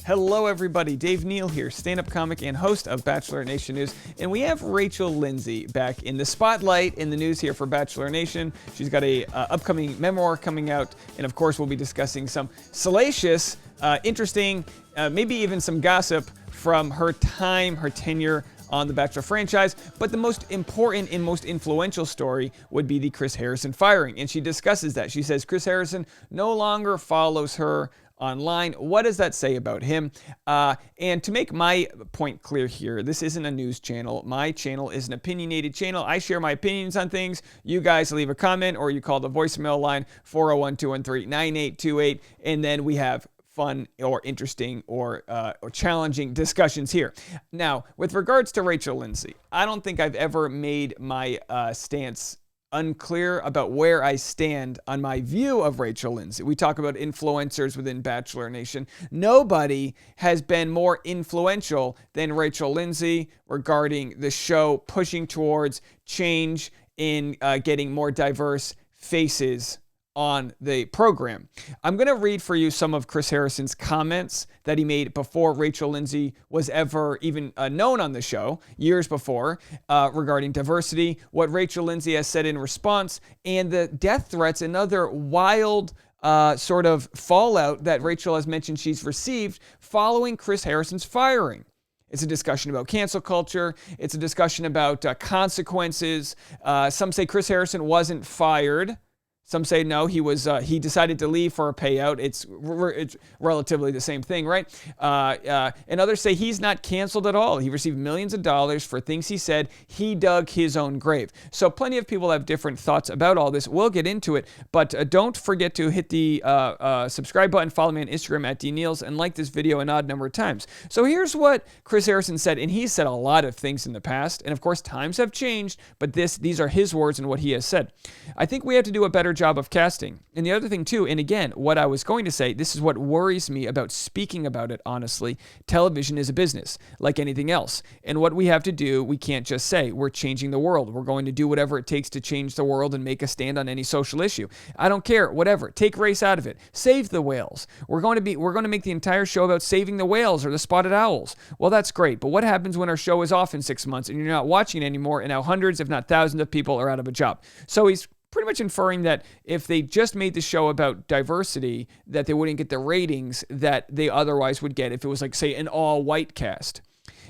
Hello everybody, Dave Neal here, stand-up comic and host of Bachelor Nation News, and we have Rachel Lindsay back in the spotlight in the news here for Bachelor Nation. She's got a upcoming memoir coming out, and of course we'll be discussing some salacious, interesting, maybe even some gossip from her tenure on the Bachelor franchise, but the most important and most influential story would be the Chris Harrison firing, and she discusses that. She says Chris Harrison no longer follows her online. What does that say about him? And to make my point clear here, this isn't a news channel. My channel is an opinionated channel. I share my opinions on things. You guys leave a comment or you call the voicemail line 401-213-9828, and then we have fun or interesting or challenging discussions here. Now, with regards to Rachel Lindsay, I don't think I've ever made my stance unclear about where I stand on my view of Rachel Lindsay. We talk about influencers within Bachelor Nation. Nobody has been more influential than Rachel Lindsay regarding the show pushing towards change in getting more diverse faces on the program. I'm going to read for you some of Chris Harrison's comments that he made before Rachel Lindsay was ever even known on the show, years before, regarding diversity, what Rachel Lindsay has said in response, and the death threats and other wild sort of fallout that Rachel has mentioned she's received following Chris Harrison's firing. It's a discussion about cancel culture. It's a discussion about consequences. Some say Chris Harrison wasn't fired. Some say no, he decided to leave for a payout. It's relatively the same thing, right? And others say he's not canceled at all. He received millions of dollars for things he said. He dug his own grave. So plenty of people have different thoughts about all this. We'll get into it, but don't forget to hit the subscribe button, follow me on Instagram at DNeals, and like this video an odd number of times. So here's what Chris Harrison said, and he's said a lot of things in the past, and of course times have changed, but these are his words and what he has said. I think we have to do a better job of casting. And the other thing too, and again, what I was going to say, this is what worries me about speaking about it honestly. Television is a business like anything else. And what we have to do, we can't just say we're changing the world. We're going to do whatever it takes to change the world and make a stand on any social issue. I don't care, whatever. Take race out of it. Save the whales. We're going to make the entire show about saving the whales or the spotted owls. Well, that's great. But what happens when our show is off in 6 months and you're not watching it anymore, and now hundreds, if not thousands of people are out of a job? So he's pretty much inferring that if they just made the show about diversity, that they wouldn't get the ratings that they otherwise would get if it was like, say, an all-white cast.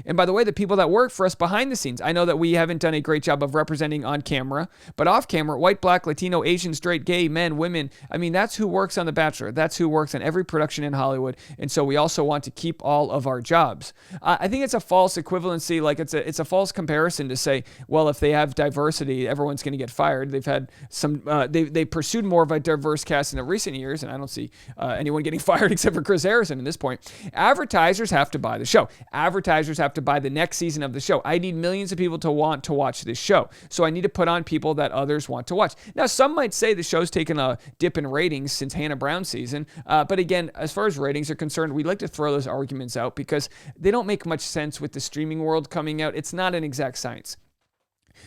And by the way, the people that work for us behind the scenes, I know that we haven't done a great job of representing on camera, but off camera, white, black, Latino, Asian, straight, gay, men, women, I mean, that's who works on The Bachelor. That's who works on every production in Hollywood. And so we also want to keep all of our jobs. I think it's a false equivalency, like it's a false comparison to say, well, if they have diversity, everyone's going to get fired. They've had some, they pursued more of a diverse cast in the recent years, and I don't see anyone getting fired except for Chris Harrison at this point. Advertisers have to buy the show. Advertisers have to buy the next season of the show. I need millions of people to want to watch this show. So I need to put on people that others want to watch. Now, some might say the show's taken a dip in ratings since Hannah Brown's season. But again, as far as ratings are concerned, we like to throw those arguments out because they don't make much sense with the streaming world coming out. It's not an exact science.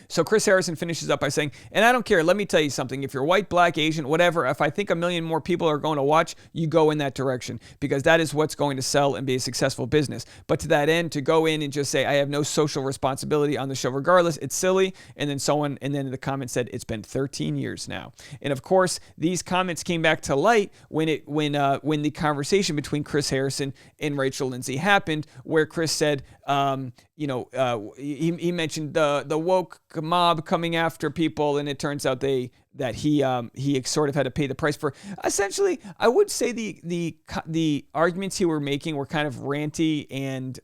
So Chris Harrison finishes up by saying, and I don't care, let me tell you something. If you're white, black, Asian, whatever, if I think a million more people are going to watch, you go in that direction because that is what's going to sell and be a successful business. But to that end, to go in and just say, I have no social responsibility on the show regardless, it's silly. And then the comment said, it's been 13 years now. And of course, these comments came back to light when the conversation between Chris Harrison and Rachel Lindsay happened, where Chris said, he mentioned the woke mob coming after people, and it turns out that he sort of had to pay the price for. Essentially, I would say the arguments he were making were kind of ranty, and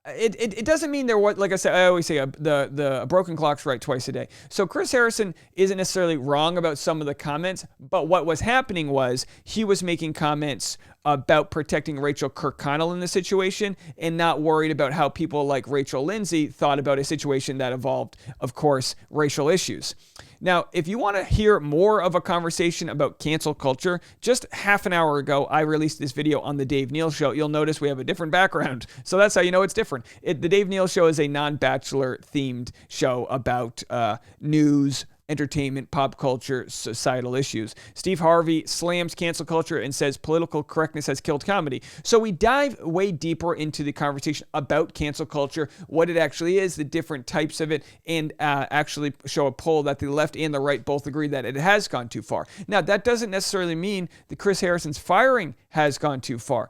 it doesn't mean there was, like I said, I always say the broken clock's right twice a day. So Chris Harrison isn't necessarily wrong about some of the comments, but what was happening was he was making comments about protecting Rachel Kirkconnell in the situation and not worried about how people like Rachel Lindsay thought about a situation that involved, of course, racial issues. Now, if you want to hear more of a conversation about cancel culture, just half an hour ago, I released this video on The Dave Neal Show. You'll notice we have a different background, so that's how you know it's different. The Dave Neal Show is a non-Bachelor themed show about news, entertainment, pop culture, societal issues. Steve Harvey slams cancel culture and says political correctness has killed comedy. So we dive way deeper into the conversation about cancel culture, what it actually is, the different types of it, and actually show a poll that the left and the right both agree that it has gone too far. Now, that doesn't necessarily mean that Chris Harrison's firing has gone too far.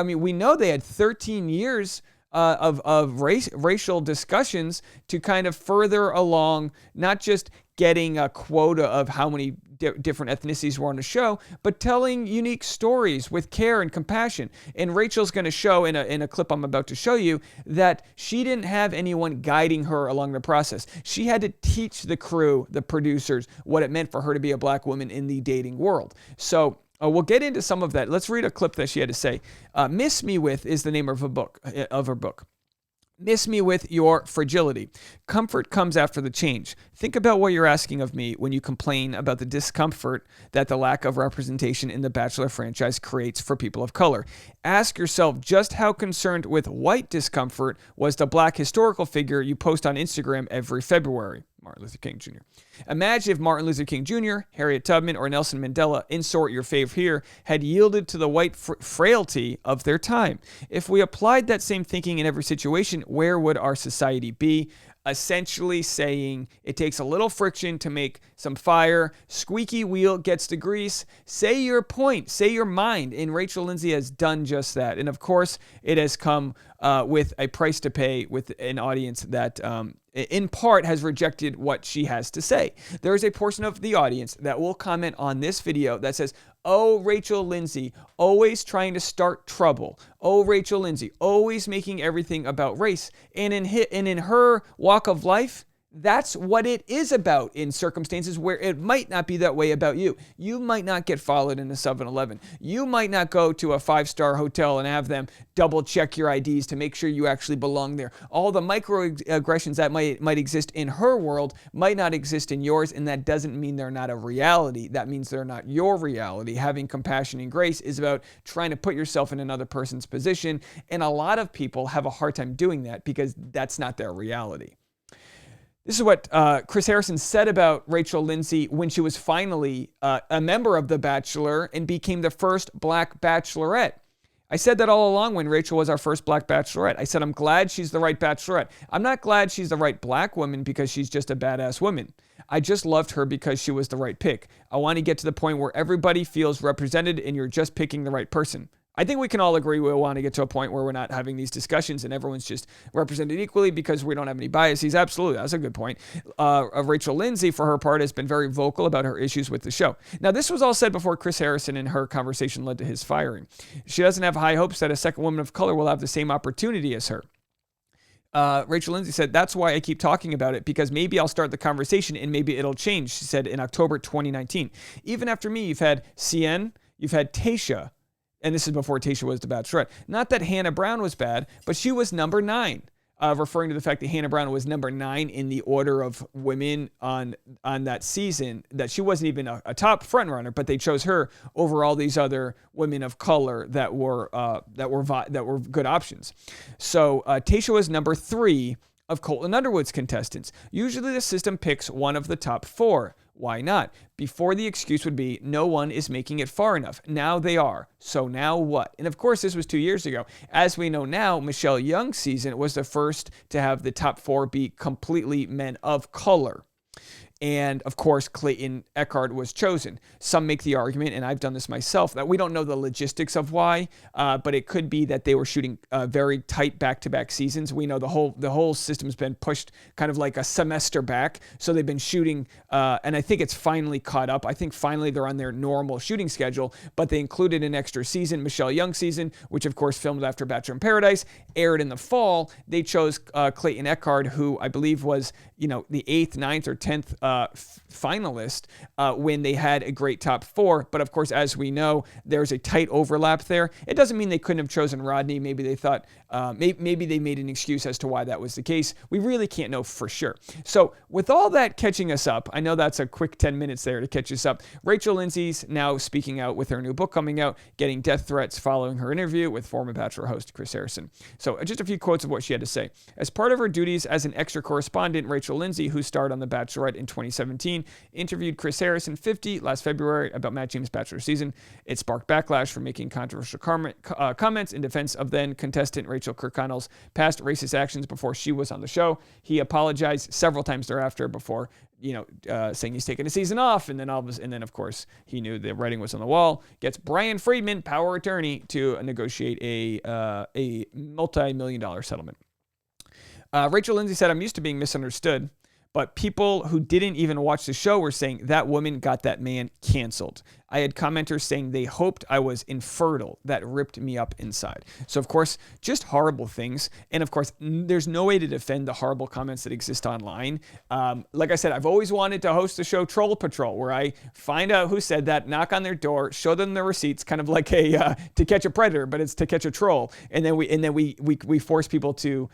We know they had 13 years of racial discussions to kind of further along, not just getting a quota of how many different ethnicities were on the show, but telling unique stories with care and compassion. And Rachel's going to show in a clip I'm about to show you that she didn't have anyone guiding her along the process. She had to teach the crew, the producers, what it meant for her to be a black woman in the dating world. So we'll get into some of that. Let's read a clip that she had to say. Miss Me With is the name of her book. Miss me with your fragility. Comfort comes after the change. Think about what you're asking of me when you complain about the discomfort that the lack of representation in the Bachelor franchise creates for people of color. Ask yourself just how concerned with white discomfort was the black historical figure you post on Instagram every February. Martin Luther King Jr. Imagine if Martin Luther King Jr., Harriet Tubman, or Nelson Mandela, insert your fave here, had yielded to the white frailty of their time. If we applied that same thinking in every situation, where would our society be? Essentially saying it takes a little friction to make some fire. Squeaky wheel gets the grease. Say your point. Say your mind. And Rachel Lindsay has done just that. And of course, it has come with a price to pay with an audience that in part has rejected what she has to say. There is a portion of the audience that will comment on this video that says, "Oh, Rachel Lindsay, always trying to start trouble. Oh, Rachel Lindsay, always making everything about race." And in her walk of life, that's what it is about in circumstances where it might not be that way about you. You might not get followed in a 7-Eleven. You might not go to a 5-star hotel and have them double check your IDs to make sure you actually belong there. All the microaggressions that might exist in her world might not exist in yours, and that doesn't mean they're not a reality. That means they're not your reality. Having compassion and grace is about trying to put yourself in another person's position, and a lot of people have a hard time doing that because that's not their reality. This is what Chris Harrison said about Rachel Lindsay when she was finally a member of The Bachelor and became the first black bachelorette. I said that all along when Rachel was our first black bachelorette. I said, I'm glad she's the right bachelorette. I'm not glad she's the right black woman because she's just a badass woman. I just loved her because she was the right pick. I want to get to the point where everybody feels represented and you're just picking the right person. I think we can all agree we want to get to a point where we're not having these discussions and everyone's just represented equally because we don't have any biases. Absolutely, that's a good point. Rachel Lindsay, for her part, has been very vocal about her issues with the show. Now, this was all said before Chris Harrison and her conversation led to his firing. She doesn't have high hopes that a second woman of color will have the same opportunity as her. Rachel Lindsay said, "That's why I keep talking about it, because maybe I'll start the conversation and maybe it'll change," she said in October 2019. Even after me, you've had CN, you've had Tayshia. And this is before Tayshia was the Bachelorette. Not that Hannah Brown was bad, but she was number 9, referring to the fact that Hannah Brown was number 9 in the order of women on that season, that she wasn't even a top front runner, but they chose her over all these other women of color that were good options. So Tayshia was number 3 of Colton Underwood's contestants. Usually the system picks one of the top 4. Why not? Before, the excuse would be, no one is making it far enough. Now they are. So now what? And of course, this was 2 years ago. As we know now, Michelle Young's season was the first to have the top 4 be completely men of color. And of course, Clayton Echard was chosen. Some make the argument, and I've done this myself, that we don't know the logistics of why, but it could be that they were shooting very tight back-to-back seasons. We know the whole system's been pushed kind of like a semester back, so they've been shooting, and I think it's finally caught up. I think finally they're on their normal shooting schedule, but they included an extra season, Michelle Young season, which of course filmed after Bachelor in Paradise, aired in the fall. They chose Clayton Echard, who I believe was, the 8th, 9th, or 10th finalist when they had a great top 4. But of course, as we know, there's a tight overlap there. It doesn't mean they couldn't have chosen Rodney. Maybe they thought, maybe they made an excuse as to why that was the case. We really can't know for sure. So with all that catching us up, I know that's a quick 10 minutes there to catch us up. Rachel Lindsay's now speaking out with her new book coming out, getting death threats following her interview with former Bachelor host Chris Harrison. So just a few quotes of what she had to say. As part of her duties as an extra correspondent, Rachel Lindsay, who starred on The Bachelorette in 2017, interviewed Chris Harrison 50 last February about Matt James' Bachelor season. It sparked backlash for making controversial comments in defense of then contestant Rachel Kirkconnell's past racist actions before she was on the show. He apologized several times thereafter before saying he's taking a season off, and then of course he knew the writing was on the wall. Gets Brian Friedman, power attorney, to negotiate a multi-million-dollar settlement. Rachel Lindsay said, "I'm used to being misunderstood, but people who didn't even watch the show were saying that woman got that man canceled. I had commenters saying they hoped I was infertile. That ripped me up inside." So, of course, just horrible things. And, of course, there's no way to defend the horrible comments that exist online. Like I said, I've always wanted to host the show Troll Patrol, where I find out who said that, knock on their door, show them the receipts, kind of like a To Catch a Predator, but it's To Catch a Troll. And then we force people to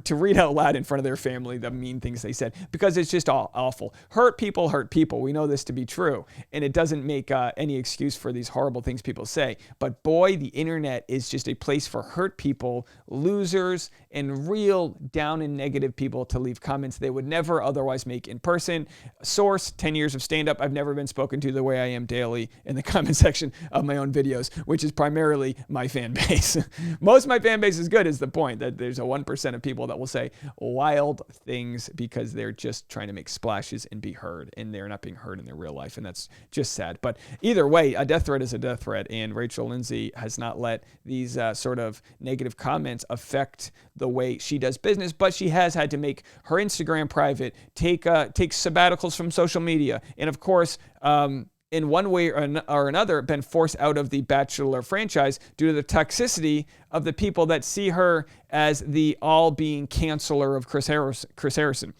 read out loud in front of their family the mean things they said, because it's just awful. Hurt people hurt people. We know this to be true, and it doesn't make any excuse for these horrible things people say. But boy, the internet is just a place for hurt people, losers, and real down and negative people to leave comments they would never otherwise make in person. Source: 10 years of stand-up. I've never been spoken to the way I am daily in the comment section of my own videos, which is primarily my fan base. Most of my fan base is good, is the point. That there's a 1% of people that will say wild things because they're just trying to make splashes and be heard, and they're not being heard in their real life, and that's just sad. But either way, a death threat is a death threat, and Rachel Lindsay has not let these sort of negative comments affect the way she does business, but she has had to make her Instagram private, take sabbaticals from social media, and of course, in one way or another, been forced out of the Bachelor franchise due to the toxicity of the people that see her as the all-being canceller of Chris Harrison.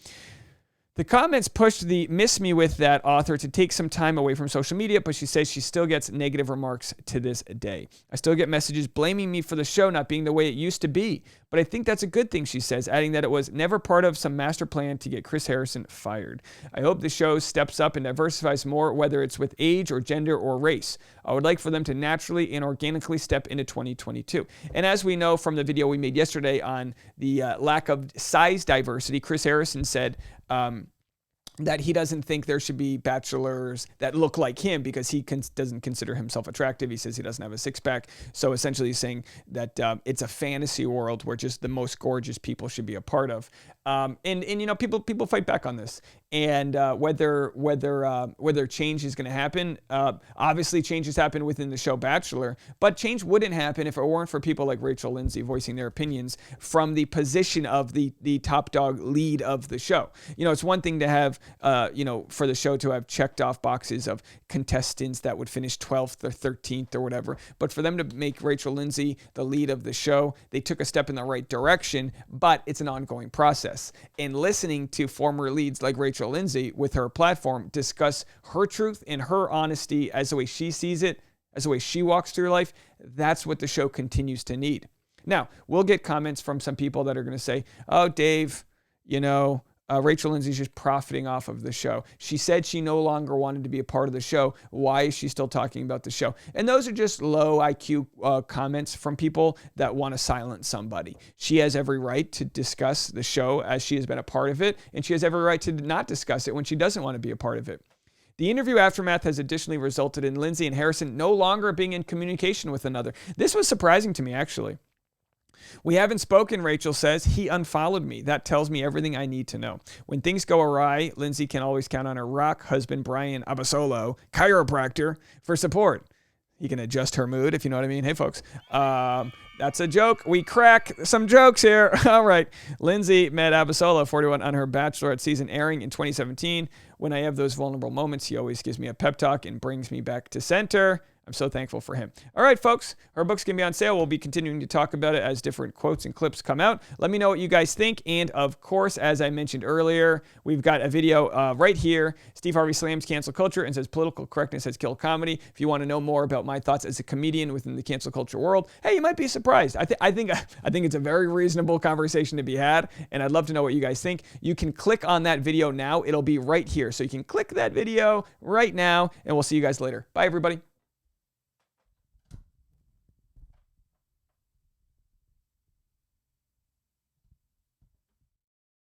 The comments pushed the Miss Me With That author to take some time away from social media, but she says she still gets negative remarks to this day. "I still get messages blaming me for the show not being the way it used to be, but I think that's a good thing," she says, adding that it was never part of some master plan to get Chris Harrison fired. "I hope the show steps up and diversifies more, whether it's with age or gender or race. I would like for them to naturally and organically step into 2022. And as we know from the video we made yesterday on the lack of size diversity, Chris Harrison said that he doesn't think there should be bachelors that look like him because he doesn't consider himself attractive. He says he doesn't have a six-pack. So essentially he's saying that it's a fantasy world where just the most gorgeous people should be a part of. And people fight back on this. And whether change is going to happen, obviously change has happened within the show Bachelor, but change wouldn't happen if it weren't for people like Rachel Lindsay voicing their opinions from the position of the top dog lead of the show. It's one thing to have, for the show to have checked off boxes of contestants that would finish 12th or 13th or whatever, but for them to make Rachel Lindsay the lead of the show, they took a step in the right direction, but it's an ongoing process. And listening to former leads like Rachel Lindsay with her platform discuss her truth and her honesty as the way she sees it, as the way she walks through life, that's what the show continues to need. Now, we'll get comments from some people that are going to say, "Oh, Dave, Rachel Lindsay's just profiting off of the show. She said she no longer wanted to be a part of the show. Why is she still talking about the show?" And those are just low IQ comments from people that want to silence somebody. She has every right to discuss the show as she has been a part of it, and she has every right to not discuss it when she doesn't want to be a part of it. The interview aftermath has additionally resulted in Lindsay and Harrison no longer being in communication with another. This was surprising to me, actually. "We haven't spoken," Rachel says. "He unfollowed me. That tells me everything I need to know. When things go awry, Lindsay can always count on her rock husband, Brian Abasolo, chiropractor, for support. He can adjust her mood, if you know what I mean." Hey, folks. That's a joke. We crack some jokes here. All right. Lindsay met Abasolo, 41, on her Bachelorette season airing in 2017. "When I have those vulnerable moments, he always gives me a pep talk and brings me back to center. I'm so thankful for him." All right, folks, her book's going to be on sale. We'll be continuing to talk about it as different quotes and clips come out. Let me know what you guys think. And, of course, as I mentioned earlier, we've got a video right here. Steve Harvey slams cancel culture and says political correctness has killed comedy. If you want to know more about my thoughts as a comedian within the cancel culture world, hey, you might be surprised. I think it's a very reasonable conversation to be had, and I'd love to know what you guys think. You can click on that video now. It'll be right here. So you can click that video right now, and we'll see you guys later. Bye, everybody.